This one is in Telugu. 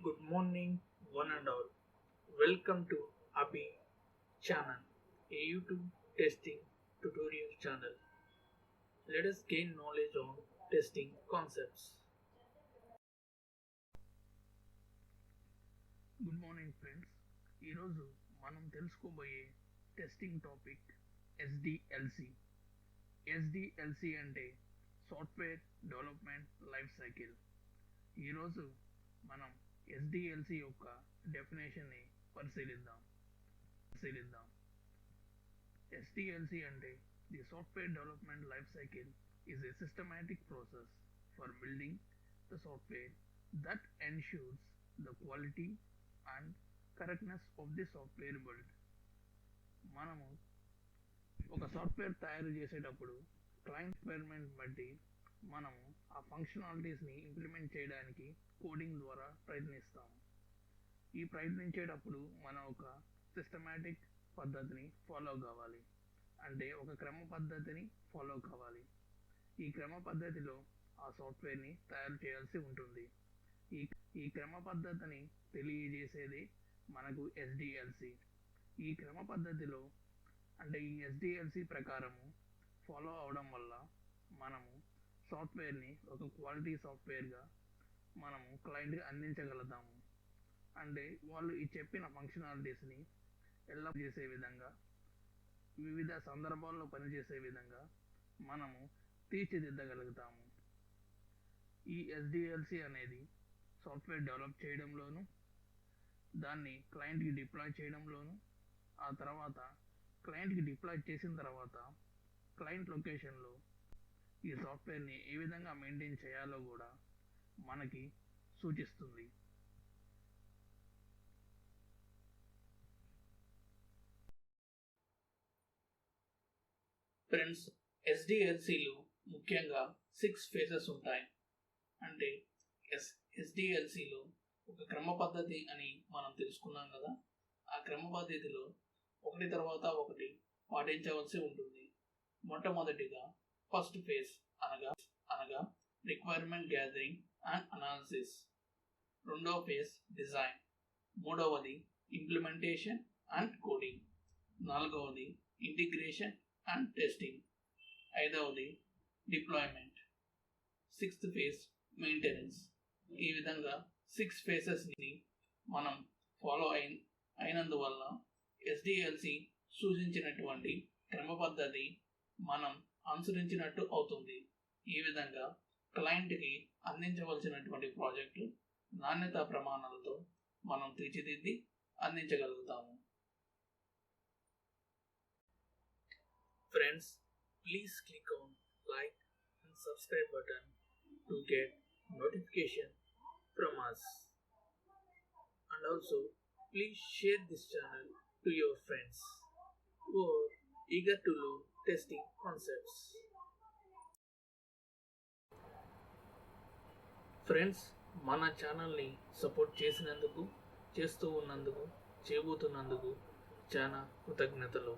Good morning, one and all. Welcome to Abhey Channel, a YouTube testing tutorial channel. Let us gain knowledge on testing concepts. Good morning, friends. ఈరోజు మనం తెలుసుకోబోయే టెస్టింగ్ టాపిక్ SDLC. SDLC అంటే సాఫ్ట్వేర్ డెవలప్మెంట్ లైఫ్ సైకిల్. ఈరోజు మనం SDLC యొక్క డెఫినేషన్ని పరిశీలిద్దాం. SDLC అంటే the software development life cycle is a systematic process for building the software that ensures the quality and correctness of the software build. మనము ఒక సాఫ్ట్వేర్ తయారు చేసేటప్పుడు క్లయింట్ రిక్వైర్మెంట్ బట్టి మనము ఆ ఫంక్షనాలిటీస్ని ఇంప్లిమెంట్ చేయడానికి కోడింగ్ ద్వారా ప్రయత్నిస్తాము. ఈ ప్రయత్నించేటప్పుడు మనం ఒక సిస్టమాటిక్ పద్ధతిని ఫాలో కావాలి, అంటే ఒక క్రమ పద్ధతిని ఫాలో కావాలి. ఈ క్రమ పద్ధతిలో ఆ సాఫ్ట్వేర్ని తయారు చేయాల్సి ఉంటుంది. ఈ క్రమ పద్ధతిని తెలియజేసేది మనకు SDLC. ఈ క్రమ పద్ధతిలో అంటే ఈ SDLC ప్రకారము ఫాలో అవడం వల్ల మనము సాఫ్ట్వేర్ని ఒక క్వాలిటీ సాఫ్ట్వేర్గా మనము క్లయింట్కి అందించగలుగుతాము. అంటే వాళ్ళు ఈ చెప్పిన ఫంక్షనాలిటీస్ని ఎలా చేసే విధంగా, వివిధ సందర్భాల్లో పనిచేసే విధంగా మనము తీర్చిదిద్దగలుగుతాము. ఈ SDLC అనేది సాఫ్ట్వేర్ డెవలప్ చేయడంలోను, దాన్ని క్లయింట్కి డిప్లాయ్ చేయడంలోను, ఆ తర్వాత క్లయింట్కి డిప్లాయ్ చేసిన తర్వాత క్లయింట్ లొకేషన్లో ఈ సాఫ్ట్వేర్ని ఏ విధంగా మెయింటైన్ చేయాలో కూడా మనకి సూచిస్తుంది. ఫ్రెండ్స్, SDLCలో ముఖ్యంగా 6 ఫేజెస్ ఉంటాయి. అంటే SDLCలో ఒక క్రమ పద్ధతి అని మనం తెలుసుకున్నాం కదా. ఆ క్రమ పద్ధతిలో ఒకటి తర్వాత ఒకటి పాటించవలసి ఉంటుంది. మొట్టమొదటిగా ఫస్ట్ ఫేజ్ అనగా రిక్వైర్మెంట్ గ్యాదరింగ్ అండ్ అనాలిసిస్. రెండవ ఫేజ్ డిజైన్. మూడవది ఇంప్లిమెంటేషన్ అండ్ కోడింగ్. నాలుగవది ఇంటిగ్రేషన్ అండ్ టెస్టింగ్. ఐదవది డిప్లాయ్మెంట్. Sixth phase maintenance. ఈ విధంగా 6 ఫేజెస్ని మనం ఫాలో అయినందువల్ల SDLC సూచించినటువంటి క్రమ పద్ధతి మనం అనుసరించినట్టు అవుతుంది. ఈ విధంగా క్లయింట్కి అందించవలసినటువంటి ప్రాజెక్టు నాణ్యతా ప్రమాణాలతో మనం తీర్చిదిద్ది అందించగలుగుతాము. Friends, please click on like and subscribe button to get notification from us. And also, please share this channel to your friends who are eager to learn testing concepts. Friends, మన ఛానల్ని సపోర్ట్ చేసినందుకు, చేస్తూ ఉన్నందుకు, చేయబోతున్నందుకు చాలా కృతజ్ఞతలు.